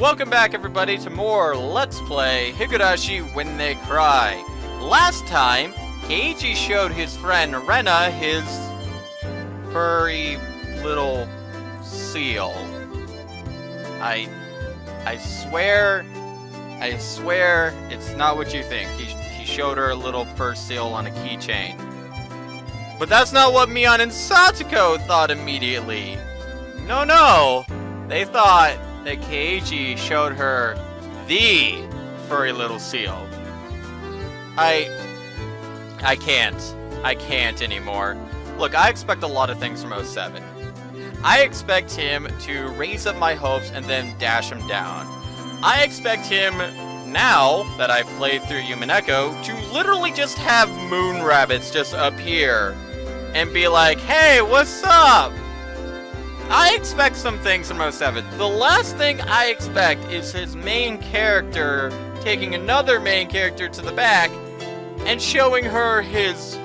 Welcome back, everybody, to more Let's Play Higurashi When They Cry. Last time, Keiichi showed his friend Rena his furry little seal. I swear it's not what you think. He showed her a little fur seal on a keychain. But that's not what Mion and Satoko thought immediately. No, they thought that Keiichi showed her the furry little seal. I can't anymore. Look, I expect a lot of things from 07. I expect him to raise up my hopes and then dash them down. I expect him, now that I've played through Yumineko, to literally just have moon rabbits just appear and be like, hey, what's up? I expect some things from 07. The last thing I expect is his main character taking another main character to the back and showing her his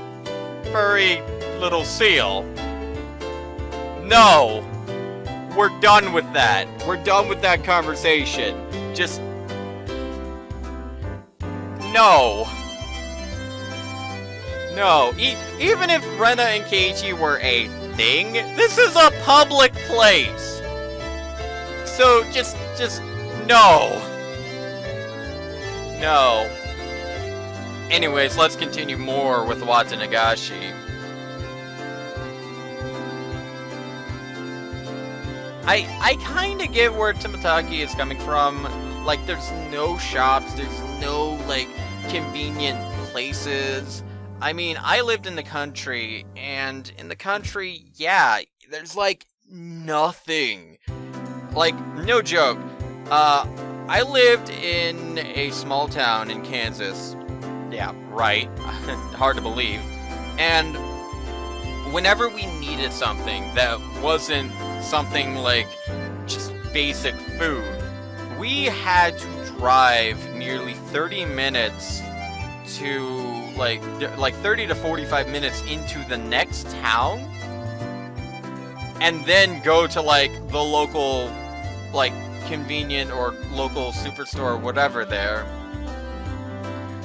furry little seal. No! We're done with that. We're done with that conversation. Just... no. No. Even if Rena and Keiichi were a thing, this is a public place. So just no. No. Anyways, let's continue more with Watanagashi. I kinda get where Tomitake is coming from. Like, there's no shops, there's no, like, convenient places. I mean, I lived in the country, and in the country, yeah, there's, like, nothing. Like, no joke. I lived in a small town in Kansas. Yeah, right. Hard to believe. And whenever we needed something that wasn't something like just basic food, we had to drive nearly 30 minutes to like 30 to 45 minutes into the next town, and then go to like the local like convenient or local superstore or whatever there.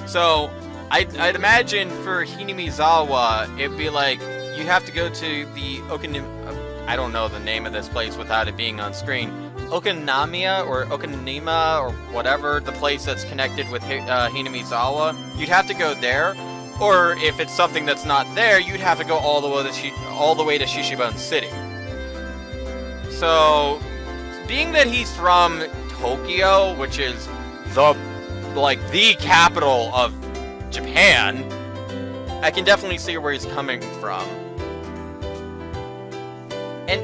So I'd imagine for Hinamizawa it'd be like you have to go to the I don't know the name of this place without it being on screen. Okanamiya or Okanima or whatever, the place that's connected with Hinamizawa, you'd have to go there. Or if it's something that's not there, you'd have to go all the way to Shishiban City. So, being that he's from Tokyo, which is the capital of Japan, I can definitely see where he's coming from. And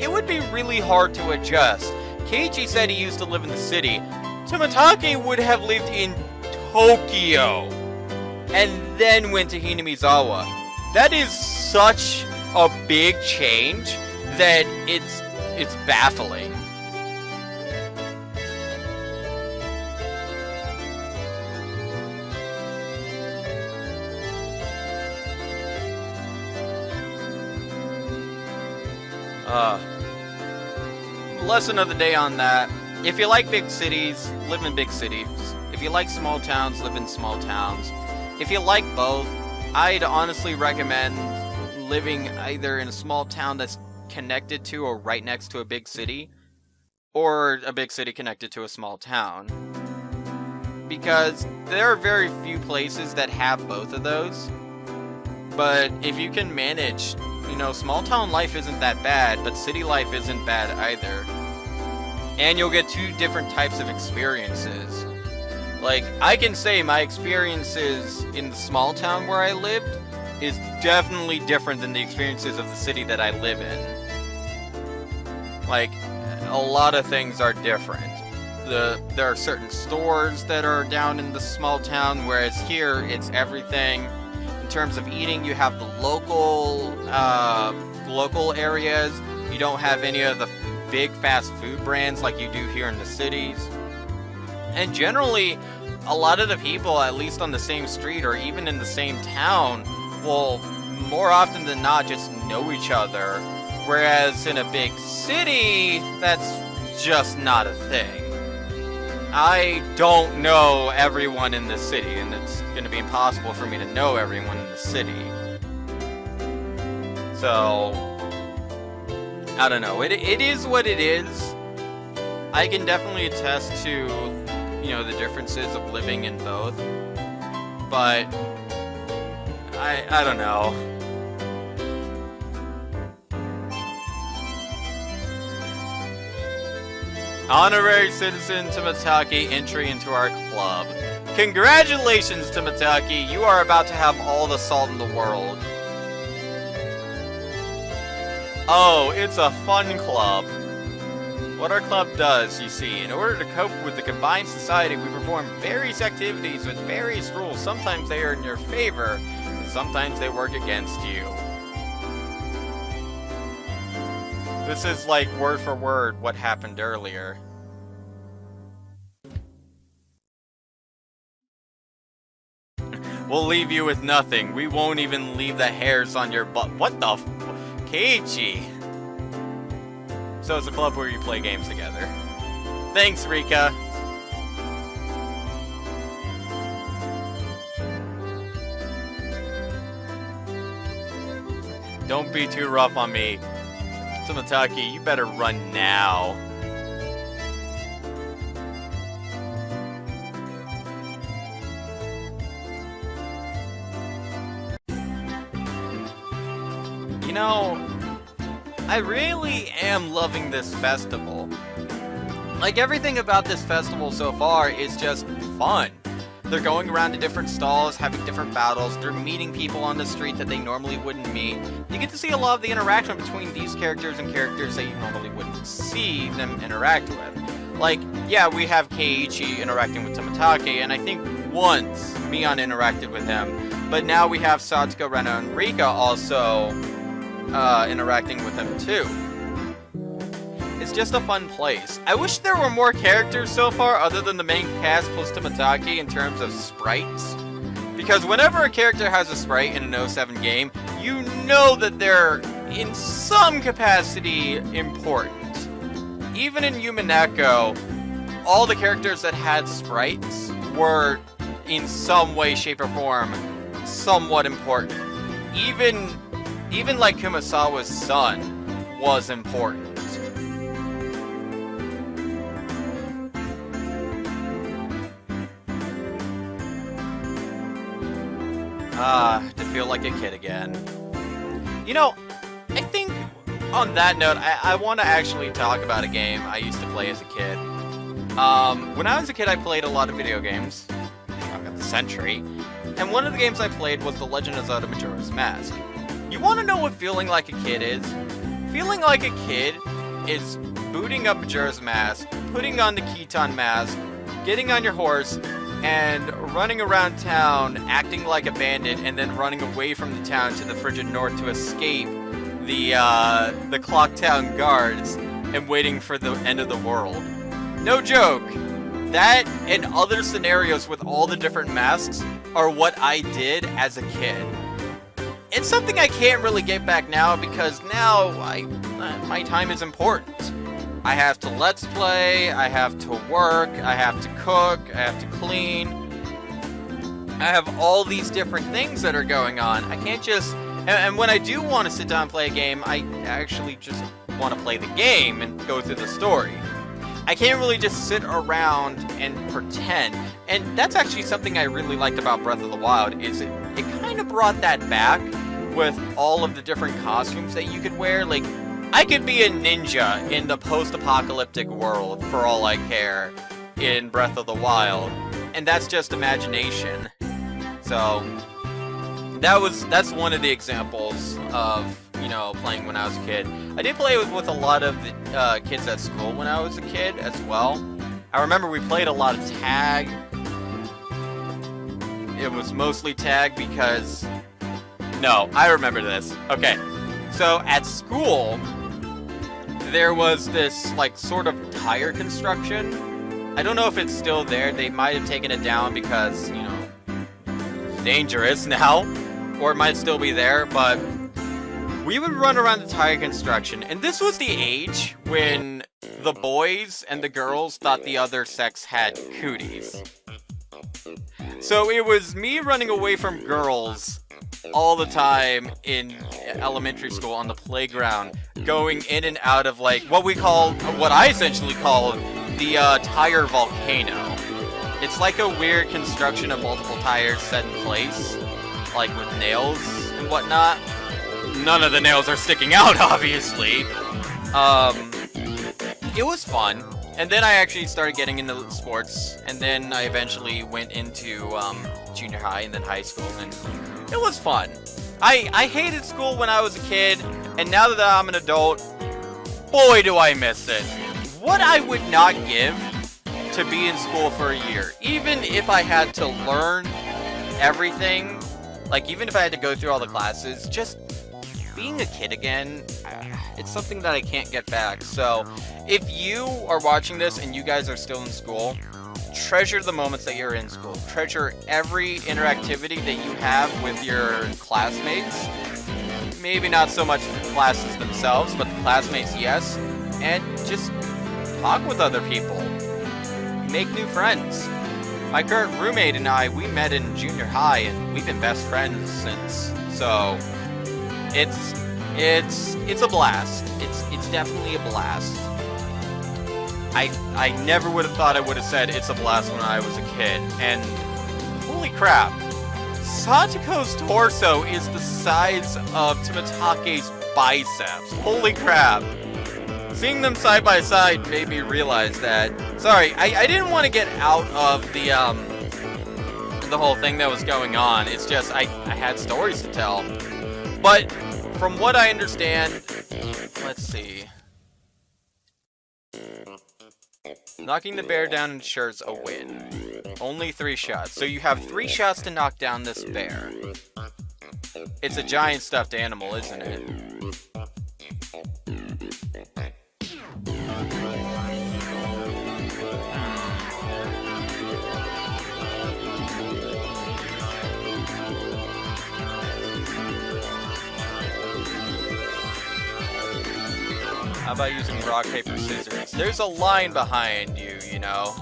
it would be really hard to adjust. Keiichi said he used to live in the city. Tomitake would have lived in Tokyo and then went to Hinamizawa. That is such a big change that it's baffling. Lesson of the day on that. If you like big cities, live in big cities. If you like small towns, live in small towns. If you like both, I'd honestly recommend living either in a small town that's connected to or right next to a big city, or a big city connected to a small town. Because there are very few places that have both of those. But if you can manage, you know, small town life isn't that bad, but city life isn't bad either. And you'll get two different types of experiences. Like, I can say my experiences in the small town where I lived is definitely different than the experiences of the city that I live in. Like, a lot of things are different. There are certain stores that are down in the small town, whereas here, it's everything. In terms of eating, you have the local areas. You don't have any of the big fast food brands like you do here in the cities. And generally, a lot of the people, at least on the same street or even in the same town, will more often than not just know each other. Whereas in a big city, that's just not a thing. I don't know everyone in this city, and it's going to be impossible for me to know everyone in the city. So, I don't know. It is what it is. I can definitely attest to, you know, the differences of living in both. But, I don't know. Honorary Citizen Tomitake, entry into our club. Congratulations, Tomitake! You are about to have all the salt in the world. Oh, it's a fun club. What our club does, you see, in order to cope with the combined society, we perform various activities with various rules. Sometimes they are in your favor, and sometimes they work against you. This is like word for word what happened earlier. We'll leave you with nothing. We won't even leave the hairs on your butt. What the f- Keiichi. So it's a club where you play games together. Thanks, Rika. Don't be too rough on me. Tomitake, you better run now. You know, I really am loving this festival. Like, everything about this festival so far is just fun. They're going around to different stalls, having different battles, they're meeting people on the street that they normally wouldn't meet. You get to see a lot of the interaction between these characters and characters that you normally wouldn't see them interact with. Like, yeah, we have Keiichi interacting with Tomitake, and I think once Mion interacted with him, but now we have Satsuka, Rena, and Rika also interacting with him too. It's just a fun place. I wish there were more characters so far other than the main cast plus Tomitake in terms of sprites. Because whenever a character has a sprite in an 07 game, you know that they're in some capacity important. Even in Yumineko, all the characters that had sprites were in some way, shape, or form somewhat important. Even like Kumasawa's son was important. To feel like a kid again. You know, I think on that note, I want to actually talk about a game I used to play as a kid. When I was a kid, I played a lot of video games. I've got the Century. And one of the games I played was The Legend of Zelda Majora's Mask. You want to know what feeling like a kid is? Feeling like a kid is booting up Majora's Mask, putting on the Kiton mask, getting on your horse, and running around town acting like a bandit, and then running away from the town to the frigid north to escape the Clock Town guards and waiting for the end of the world. No joke. That and other scenarios with all the different masks are what I did as a kid. It's something I can't really get back now because now my time is important. I have to let's play, I have to work, I have to cook, I have to clean. I have all these different things that are going on. I can't just... And when I do want to sit down and play a game, I actually just want to play the game and go through the story. I can't really just sit around and pretend. And that's actually something I really liked about Breath of the Wild, is it kind of brought that back with all of the different costumes that you could wear. Like, I could be a ninja in the post-apocalyptic world, for all I care, in Breath of the Wild. And that's just imagination. So, that's one of the examples of, you know, playing when I was a kid. I did play with a lot of the kids at school when I was a kid as well. I remember we played a lot of tag. It was mostly tag because... No, I remember this. Okay, so at school, there was this, like, sort of tire construction. I don't know if it's still there. They might have taken it down because, you know, it's dangerous now. Or it might still be there, but we would run around the tire construction. And this was the age when the boys and the girls thought the other sex had cooties. So it was me running away from girls all the time in elementary school on the playground, going in and out of like what I essentially call the tire volcano. It's like a weird construction of multiple tires set in place, like with nails and whatnot. None of the nails are sticking out, obviously. It was fun. And then I actually started getting into sports, and then I eventually went into junior high and then high school, and it was fun. I hated school when I was a kid, and now that I'm an adult, boy do I miss it. What I would not give to be in school for a year, even if I had to learn everything, like even if I had to go through all the classes, just being a kid again, it's something that I can't get back. So if you are watching this and you guys are still in school, treasure the moments that you're in school. Treasure every interactivity that you have with your classmates. Maybe not so much the classes themselves, but the classmates, yes. And just talk with other people. Make new friends. My current roommate and I, we met in junior high, and we've been best friends since. So it's a blast. It's definitely a blast. I never would have thought I would have said it's a blast when I was a kid, and holy crap, Satoko's torso is the size of Tomitake's biceps. Holy crap. Seeing them side by side made me realize that. Sorry, I didn't want to get out of the whole thing that was going on. It's just I had stories to tell. But from what I understand, let's see. Knocking the bear down ensures a win. Only 3 shots. So you have 3 shots to knock down this bear. It's a giant stuffed animal, isn't it? How about using rock, paper, scissors? There's a line behind you, you know?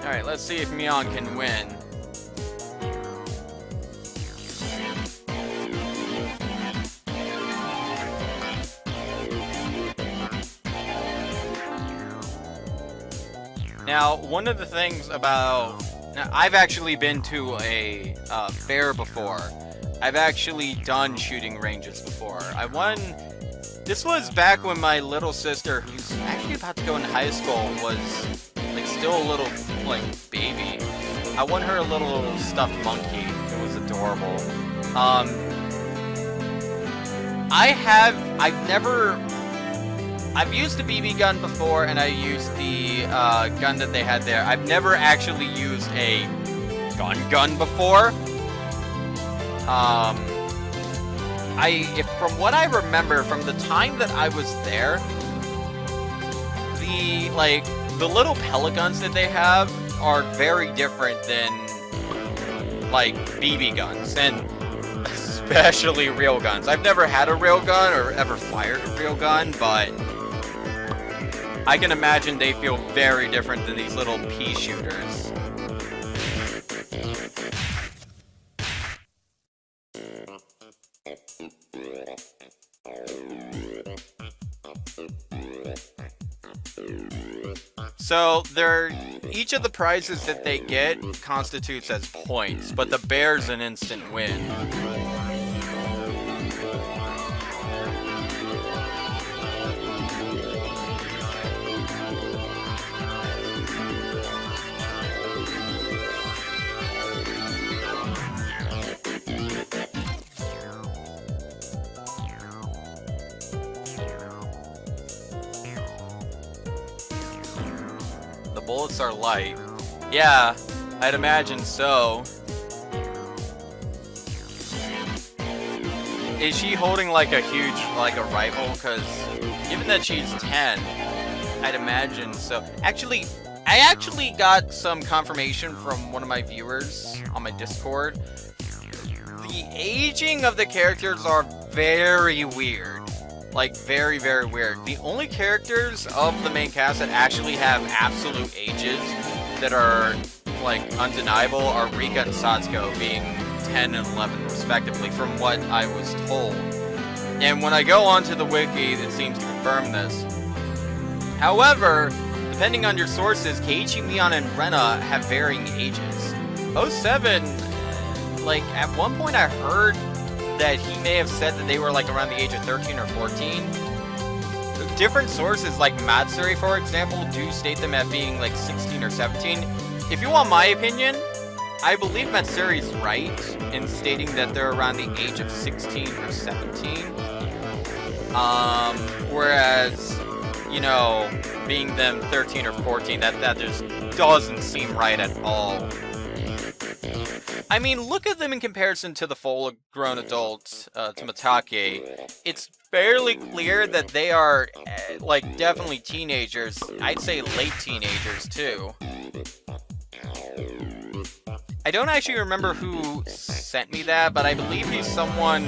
Alright, let's see if Mion can win. Now, one of the things about... Now, I've actually been to a fair before. I've actually done shooting ranges before. I won... This was back when my little sister, who's actually about to go into high school, was like still a little like baby. I won her a little stuffed monkey. It was adorable. I've used a BB gun before, and I used the gun that they had there. I've never actually used a gun before. From what I remember from the time that I was there, the little pellet guns that they have are very different than like BB guns, and especially real guns. I've never had a real gun or ever fired a real gun, but I can imagine they feel very different than these little pea shooters. So each of the prizes that they get constitutes as points, but the bear's an instant win. Bullets are light. Yeah, I'd imagine so. Is she holding like a huge, like a rifle? Because given that she's 10, I'd imagine so. Actually, I actually got some confirmation from one of my viewers on my Discord. the aging of the characters are very weird. Like, very, very weird. The only characters of the main cast that actually have absolute ages that are, like, undeniable are Rika and Satsuko, being 10 and 11 respectively, from what I was told. And when I go onto the wiki, it seems to confirm this. However, depending on your sources, Keiichi, Mion, and Rena have varying ages. 07, like, at one point I heard that he may have said that they were, like, around the age of 13 or 14. Different sources, like Matsuri, for example, do state them at being, like, 16 or 17. If you want my opinion, I believe Matsuri's right in stating that they're around the age of 16 or 17. Whereas, you know, being them 13 or 14, that just doesn't seem right at all. I mean, look at them in comparison to the full-grown adults, Tomitake. It's fairly clear that they are, like, definitely teenagers. I'd say late teenagers, too. I don't actually remember who sent me that, but I believe he's someone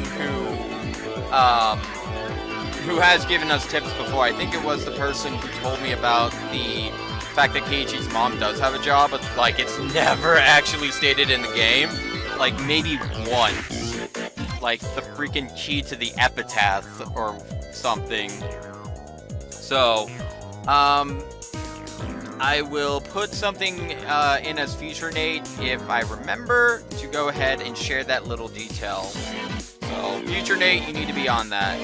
who has given us tips before. I think it was the person who told me about the fact that Keiichi's mom does have a job, but, like, it's never actually stated in the game. Like, maybe once. Like, the freaking key to the epitaph or something. So, I will put something in as Future Nate if I remember to go ahead and share that little detail. So, Future Nate, you need to be on that.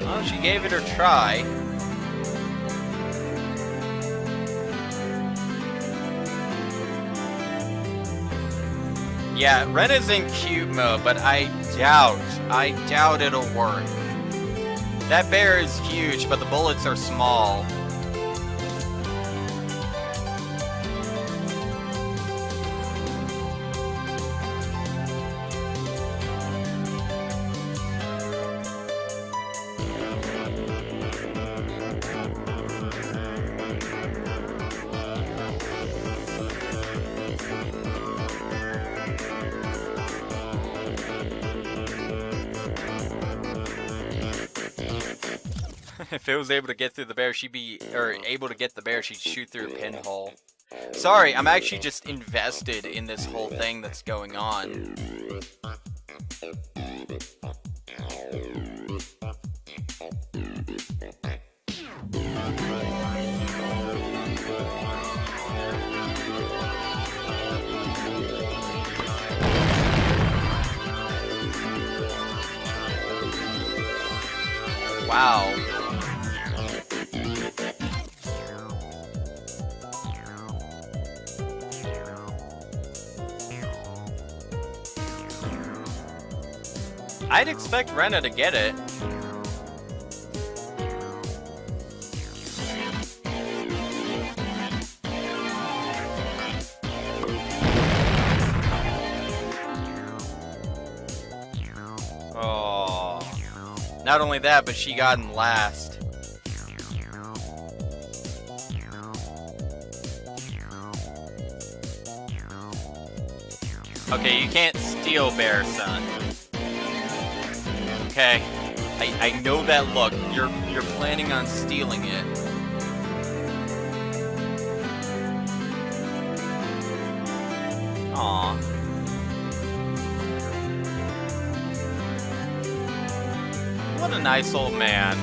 Well, she gave it her try. Yeah, Rena's in cute mode, but I doubt it'll work. That bear is huge, but the bullets are small. If it was able to get through the bear, able to get the bear, she'd shoot through a pinhole. Sorry, I'm actually just invested in this whole thing that's going on. Wow. I'd expect Rena to get it. Oh. Not only that, but she got in last. Okay, you can't steal Bear, son. Okay, I know that look. You're planning on stealing it. Aw. What a nice old man.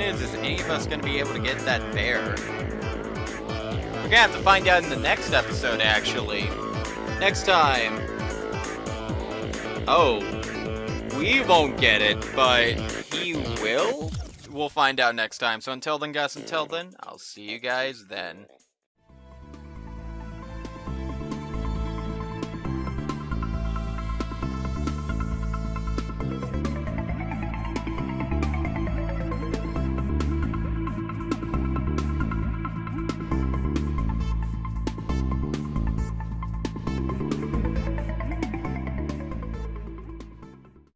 Is any of us going to be able to get that bear? We're going to have to find out in the next episode, actually. Next time. Oh. We won't get it, but he will? We'll find out next time. So until then, guys, I'll see you guys then.